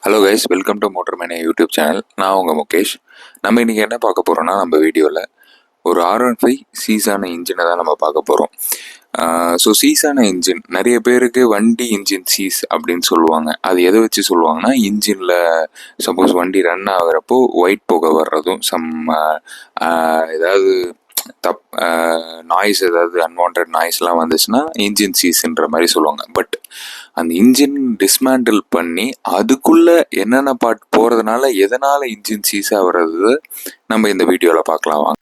Hello guys, welcome to motor mane YouTube channel. நான் உங்கள் முகேஷ். நம்ம இன்றைக்கி என்ன பார்க்க போகிறோம்னா, நம்ம வீடியோவில் ஒரு R15 சீஸான இன்ஜினை தான் நம்ம பார்க்க போகிறோம். ஸோ சீஸான இன்ஜின் நிறைய பேருக்கு வண்டி இன்ஜின் சீஸ் அப்படின்னு சொல்லுவாங்க. அது எதை வச்சு சொல்லுவாங்கன்னா, இன்ஜினில் சப்போஸ் வண்டி ரன் ஆகிறப்போ ஒயிட் புகை வர்றதும் ஏதாவது நாய்ஸ், ஏதாவது அன்வான்ட் நாய்ஸ்லாம் வந்துச்சுன்னா இன்ஜின் சீஸ்ன்ற மாதிரி சொல்லுவாங்க. பட் அந்த இன்ஜின் டிஸ்மேண்டில் பண்ணி அதுக்குள்ளே என்னென்ன பார்ட் போகிறதுனால எதனால் இன்ஜின் சீஸாக வர்றது நம்ம இந்த வீடியோவில் பார்க்கலாம் வாங்க.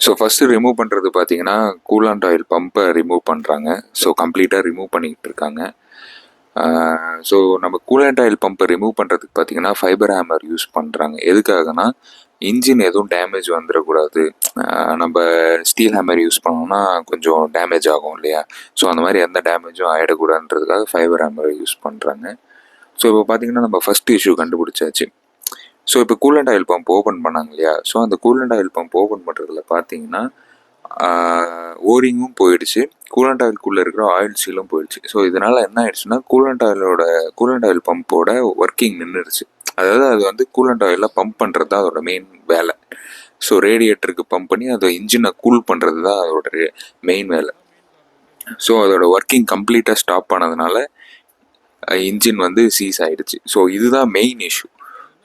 ஸோ ஃபஸ்ட்டு ரிமூவ் பண்ணுறது பார்த்தீங்கன்னா, கூலாண்ட் ஆயில் பம்பை ரிமூவ் பண்ணுறாங்க. ஸோ கம்ப்ளீட்டாக ரிமூவ் பண்ணிக்கிட்டு இருக்காங்க. ஸோ நம்ம கூலாண்ட் ஆயில் பம்பை ரிமூவ் பண்ணுறதுக்கு பார்த்தீங்கன்னா ஃபைபர் ஹேமர் யூஸ் பண்ணுறாங்க. எதுக்காகனா, இன்ஜின் எதுவும் டேமேஜ் வந்துடக்கூடாது. நம்ம ஸ்டீல் ஹேமர் யூஸ் பண்ணோம்னா கொஞ்சம் டேமேஜ் ஆகும் இல்லையா? ஸோ அந்த மாதிரி எந்த டேமேஜும் ஆகிடக்கூடாதுன்றதுக்காக ஃபைபர் ஹேமர் யூஸ் பண்ணுறாங்க. ஸோ இப்போ பார்த்தீங்கன்னா நம்ம ஃபஸ்ட் இஷ்யூ கண்டுபிடிச்சாச்சு. ஸோ இப்போ கூலண்ட் ஆயில் பம்ப் ஓப்பன் பண்ணாங்க இல்லையா? ஸோ அந்த கூலண்ட் ஆயில் பம்ப் ஓப்பன் பண்ணுறதுல பார்த்தீங்கன்னா ஓரிங்கும் போயிடுச்சு, கூலண்ட் ஆயிலுக்குள்ளே இருக்கிற ஆயில் சீலும் போயிடுச்சு. ஸோ இதனால் என்ன ஆயிடுச்சுன்னா, கூலண்ட் ஆயில் பம்போட ஒர்க்கிங் நின்றுடுச்சு. அதாவது அது வந்து கூலண்ட் ஆயிலில் பம்ப் பண்ணுறது தான் அதோட மெயின் வேலை. ஸோ ரேடியேட்டருக்கு பம்ப் பண்ணி அதை இன்ஜினை கூல் பண்ணுறது தான் அதோட மெயின் வேலை. ஸோ அதோட ஒர்க்கிங் கம்ப்ளீட்டாக ஸ்டாப் பண்ணதுனால இன்ஜின் வந்து சீஸ் ஆகிடுச்சு. ஸோ இதுதான் மெயின் இஷ்யூ.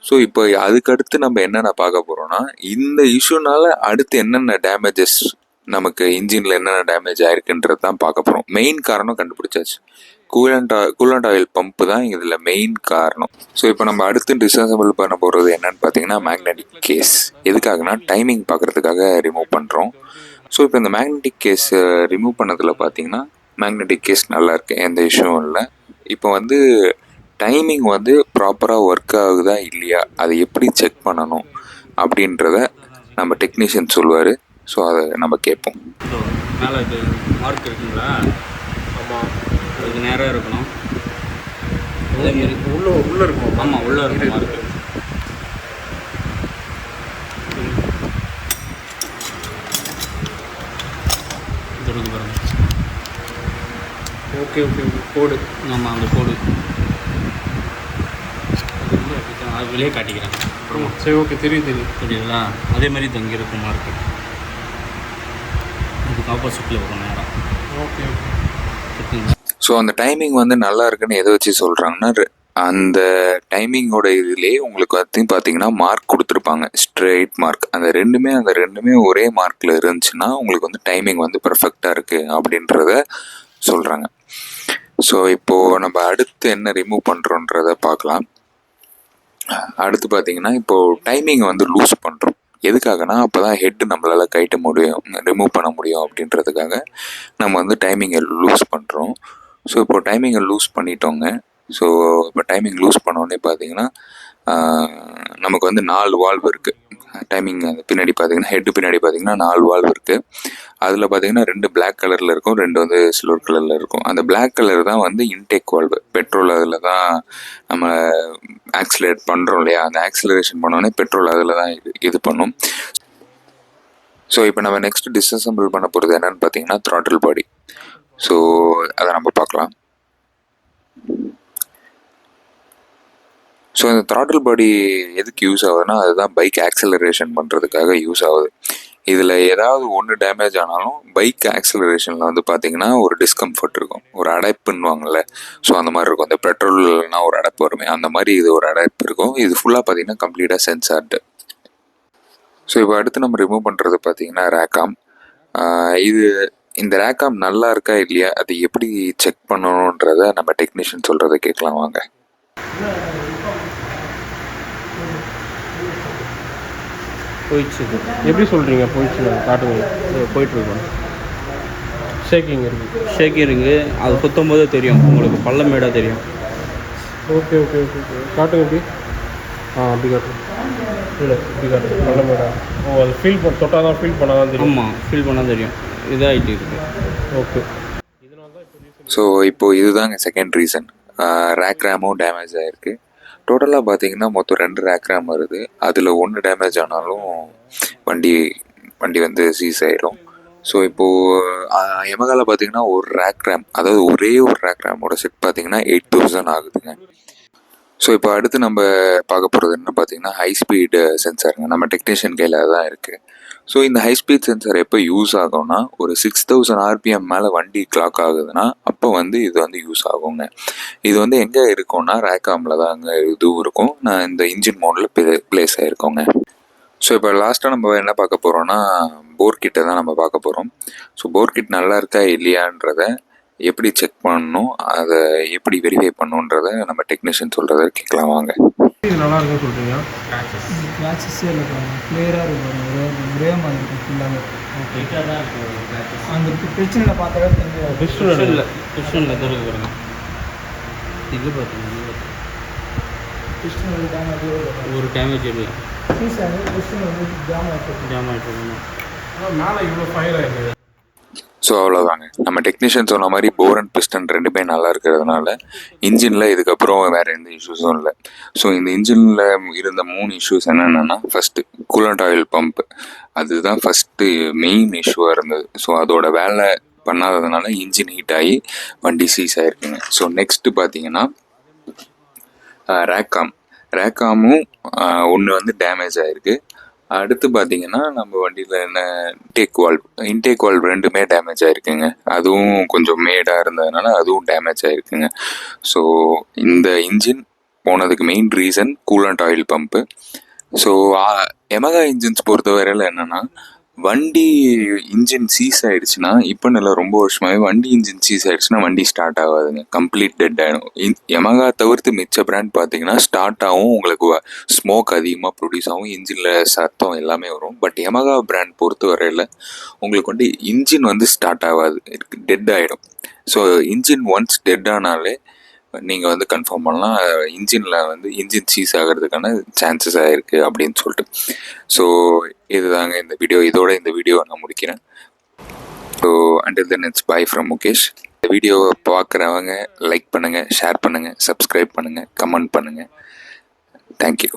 ஸோ இப்போ அதுக்கடுத்து நம்ம என்னென்ன பார்க்க போகிறோம்னா, இந்த இஷ்யூனால அடுத்து என்னென்ன டேமேஜஸ், நமக்கு இன்ஜினில் என்னென்ன டேமேஜ் ஆயிருக்குன்றது தான் பார்க்க போகிறோம். மெயின் காரணம் கண்டுபிடிச்சாச்சு, கூலண்ட் ஆயில் பம்ப்பு தான் இதில் மெயின் காரணம். ஸோ இப்போ நம்ம அடுத்து டிஸ்அசம்பிள் பண்ண போகிறது என்னன்னு பார்த்தீங்கன்னா, மேக்னெட்டிக் கேஸ். எதுக்காகனா, டைமிங் பார்க்குறதுக்காக ரிமூவ் பண்ணுறோம். ஸோ இப்போ இந்த மேக்னெட்டிக் கேஸ் ரிமூவ் பண்ணதில் பார்த்தீங்கன்னா, மேக்னெட்டிக் கேஸ் நல்லா இருக்குது, எந்த இஷ்யூவும் இல்லை. இப்போ வந்து டைமிங் வந்து ப்ராப்பராக ஒர்க் ஆகுதா இல்லையா, அதை எப்படி செக் பண்ணணும் அப்படின்றத நம்ம டெக்னீஷியன் சொல்லுவார். ஸோ அதை நம்ம கேட்போம். மேலே இது மார்க் இருக்குங்களா? ஆமாம், அதுக்கு நேராக இருக்கணும். அதேமாரி உள்ளே இருக்கும். ஆமாம், உள்ளே இருக்கும் மார்க்கு. இது இருக்கு பாருங்க. ஓகே ஓகே ஓகே, கோடு. ஆமாம், அந்த கோடு அது வெளியே காட்டிக்கிறேன் அப்புறமா. சரி, ஓகே, தெரியுதுங்களா? அதே மாதிரி தங்கி இருக்கும் மார்க்கு. இதுக்கு ஆப்போசிட்டில் வரும் நேரம். Okay okay. ஸோ அந்த டைமிங் வந்து நல்லா இருக்குன்னு எதை வச்சு சொல்கிறாங்கன்னா, அந்த டைமிங்கோட இதுலேயே உங்களுக்கு வந்து பார்த்தீங்கன்னா மார்க் கொடுத்துருப்பாங்க, ஸ்ட்ரெயிட் மார்க். அந்த ரெண்டுமே ஒரே மார்க்கில் இருந்துச்சுன்னா உங்களுக்கு வந்து டைமிங் வந்து பர்ஃபெக்டாக இருக்குது அப்படின்றத சொல்கிறாங்க. ஸோ இப்போது நம்ம அடுத்து என்ன ரிமூவ் பண்ணுறோன்றதை பார்க்கலாம். அடுத்து பார்த்தீங்கன்னா, இப்போது டைமிங்கை வந்து லூஸ் பண்ணுறோம். எதுக்காகனா, அப்போ தான் ஹெட்டு நம்மளால் கைட்ட முடியும், ரிமூவ் பண்ண முடியும் அப்படின்றதுக்காக நம்ம வந்து டைமிங்கை லூஸ் பண்ணுறோம். ஸோ இப்போது டைமிங்கை லூஸ் பண்ணிட்டோங்க. ஸோ இப்போ டைமிங் லூஸ் பண்ணோடனே பார்த்தீங்கன்னா நமக்கு வந்து 4 வால்வ் இருக்குது. டைமிங் அந்த பின்னாடி பார்த்தீங்கன்னா, ஹெட்டு பின்னாடி பார்த்தீங்கன்னா 4 வால்வ் இருக்குது. அதில் பார்த்தீங்கன்னா 2 பிளாக் கலரில் இருக்கும், 2 வந்து சில்வர் கலரில் இருக்கும். அந்த பிளாக் கலர் தான் வந்து இன்டேக் வால்வு. பெட்ரோல் அதில் தான் நம்ம ஆக்சிலரேட் பண்ணுறோம் இல்லையா? அந்த ஆக்சிலரேஷன் பண்ணோடனே பெட்ரோல் அதில் தான் இது பண்ணும். ஸோ இப்போ நம்ம நெக்ஸ்ட் டிஸ்அசம்பிள் பண்ண போகிறது என்னன்னு பார்த்தீங்கன்னா, த்ராட்டில் பாடி. ஸோ அதை நம்ம பார்க்கலாம். ஸோ இந்த த்ராட்டில் பாடி எதுக்கு யூஸ் ஆகுதுன்னா, அதுதான் பைக் ஆக்சிலரேஷன் பண்ணுறதுக்காக யூஸ் ஆகுது. இதில் ஏதாவது ஒன்று டேமேஜ் ஆனாலும் பைக் ஆக்சிலரேஷனில் வந்து பார்த்திங்கன்னா ஒரு டிஸ்கம்ஃபர்ட் இருக்கும், ஒரு அடைப்புன்னுவாங்கள்ல. ஸோ அந்த மாதிரி இருக்கும். இந்த பெட்ரோல்னால் ஒரு அடைப்பு வருமே, அந்த மாதிரி இது ஒரு அடைப்பு இருக்கும். இது ஃபுல்லாக பார்த்திங்கன்னா கம்ப்ளீட்டாக சென்சார்டு. ஸோ இப்போ அடுத்து நம்ம ரிமூவ் பண்ணுறது பார்த்திங்கன்னா ரேக்காம். இந்த ரேக்காம் நல்லா இருக்கா இல்லையா, அது எப்படி செக் பண்ணணுன்றதை நம்ம டெக்னீஷியன் சொல்கிறத கேட்கலாம் வாங்க. போயிடுச்சு. எப்படி சொல்கிறீங்க போயிடுச்சு? காட்டுங்க. போயிட்டுருக்கோம். ஷேக்கிங் இருக்குது. அது குத்தும் போது தெரியும் உங்களுக்கு, பள்ளமேடாக தெரியும். ஓகே ஓகே ஓகே ஓகே, காட்டுங்க எப்படி. அப்படி காட்டுங்க. இல்லை இப்படி காட்டுங்க, பள்ளமேடா. அது ஃபீல் தொட்டால் தான் ஃபீல் பண்ணால் தான் தெரியும். ஆமாம், ஃபீல் பண்ணால் தெரியும். இதாகிட்டு இருக்குது. ஓகே. ஸோ இப்போது இதுதாங்க செகண்ட் ரீசன். ரேக் ரேமும் டேமேஜ் ஆகிருக்கு. டோட்டலாக பார்த்தீங்கன்னா மொத்தம் 2 ரேக் ரேம் வருது. அதில் 1 டேமேஜ் ஆனாலும் வண்டி வண்டி வந்து சீஸ் ஆயிரும். ஸோ இப்போது யமகாவில் பார்த்தீங்கன்னா ஒரு ரேக் ரேம், அதாவது ஒரே ஒரு ரேக் ரேமோட செட் பார்த்தீங்கன்னா 8,000 ஆகுதுங்க. ஸோ இப்போ அடுத்து நம்ம பார்க்க போகிறது என்ன பார்த்தீங்கன்னா ஹை ஸ்பீடு சென்சாருங்க. நம்ம டெக்னீஷியன் கையில் தான் இருக்குது. ஸோ இந்த ஹை ஸ்பீட் சென்சார் எப்போ யூஸ் ஆகும்னா ஒரு 6,000 RPM மேலே வண்டி கிளாக் ஆகுதுன்னா அப்போ வந்து இது வந்து யூஸ் ஆகுங்க. இது வந்து எங்கே இருக்கும்னா ரேக்காமில் தான் அங்கே இதுவும் இருக்கும். நான் இந்த இன்ஜின் மோடில் பிளேஸ் ஆகிருக்கோங்க. ஸோ இப்போ லாஸ்ட்டாக நம்ம என்ன பார்க்க போகிறோம்னா போர் கிட்டை தான் நம்ம பார்க்க போகிறோம். ஸோ போர் கிட் நல்லா இருக்கா இல்லையான்றத எப்படி செக் பண்ணணும், அதை எப்படி வெரிஃபை பண்ணணுன்றதை நம்ம டெக்னீஷியன் சொல்கிறத கேட்கலாம் வாங்க. இது நல்லா இருக்குன்னு சொல்கிறீங்க. கிளாஸஸே இல்லை பாருங்கள், கிளியராக இருக்கும், ஒரே மாதிரி இருக்கும் ஃபுல்லாகவே. அந்த பிரச்சனையில் பார்த்தாவே தெரிஞ்சு கிறிஸ்டனில் தருது பாருங்க. இது பார்த்தீங்கன்னா கிறிஸ்டன் டேமேஜ் ஒரு டேமேஜ் இல்லை. கிறிஸ்டன் வந்து ஜாம் ஆகிட்டு மேலே இவ்வளோ ஃபயர் ஆகிருக்கு. ஸோ அவ்வளோதாங்க. நம்ம டெக்னீஷியன் சொன்ன மாதிரி போர் அண்ட் பிஸ்டன் ரெண்டுமே நல்லா இருக்கிறதுனால இன்ஜினில் இதுக்கப்புறம் வேறு எந்த இஷ்யூஸும் இல்லை. ஸோ இந்த இன்ஜினில் இருந்த 3 இஷ்யூஸ் என்னென்னா, ஃபஸ்ட்டு கூலண்ட் ஆயில் பம்ப், அதுதான் ஃபஸ்ட்டு மெயின் இஷ்யூவாக இருந்தது. ஸோ அதோட வேலை பண்ணாததுனால இன்ஜின் ஹீட் ஆகி வண்டி சீஸ் ஆகிருக்குங்க. ஸோ நெக்ஸ்ட்டு பார்த்தீங்கன்னா ரேக்காமும் ஒன்று வந்து டேமேஜ் ஆகிருக்கு. அடுத்து பார்த்தீங்கன்னா நம்ம வண்டியில் என்ன இன்டேக் வால்வ் ரெண்டுமே டேமேஜ் ஆகிருக்குங்க. அதுவும் கொஞ்சம் மேடாக இருந்ததுனால அதுவும் டேமேஜ் ஆகிருக்குங்க. ஸோ இந்த இன்ஜின் போனதுக்கு main reason coolant oil pump. So Yamaha engines பொறுத்தவரையில் என்னென்னா, வண்டி இன்ஜின் சீஸ் ஆகிடுச்சுன்னா, இப்போ நல்லா ரொம்ப வருஷமாகவே வண்டி இன்ஜின் சீஸ் ஆகிடுச்சுன்னா வண்டி ஸ்டார்ட் ஆகாதுங்க, கம்ப்ளீட் டெட் ஆகிடும். யமகா தவிர்த்து மிச்ச பிராண்ட் பார்த்தீங்கன்னா ஸ்டார்ட் ஆகும், உங்களுக்கு ஸ்மோக் அதிகமாக ப்ரொடியூஸ் ஆகும், இன்ஜினில் சத்தம் எல்லாமே வரும். பட் யமகா பிராண்ட் பொறுத்த வரையில் உங்களுக்கு வந்து இன்ஜின் வந்து ஸ்டார்ட் ஆகாது, டெட் ஆகிடும். ஸோ இன்ஜின் ஒன்ஸ் டெட் ஆனாலே நீங்கள் வந்து கன்ஃபார்ம் பண்ணலாம் இன்ஜினில் வந்து இன்ஜின் சீஸ் ஆகிறதுக்கான சான்சஸ் ஆகிருக்கு அப்படின்னு சொல்லிட்டு. ஸோ இதுதாங்க இந்த வீடியோ. இதோட இந்த வீடியோ நான் முடிக்கிறேன். So until then it's by from Mukesh. இந்த வீடியோவை பார்க்குறவங்க லைக் பண்ணுங்கள், ஷேர் பண்ணுங்கள், சப்ஸ்கிரைப் பண்ணுங்கள், கமெண்ட் பண்ணுங்கள். தேங்க்யூ.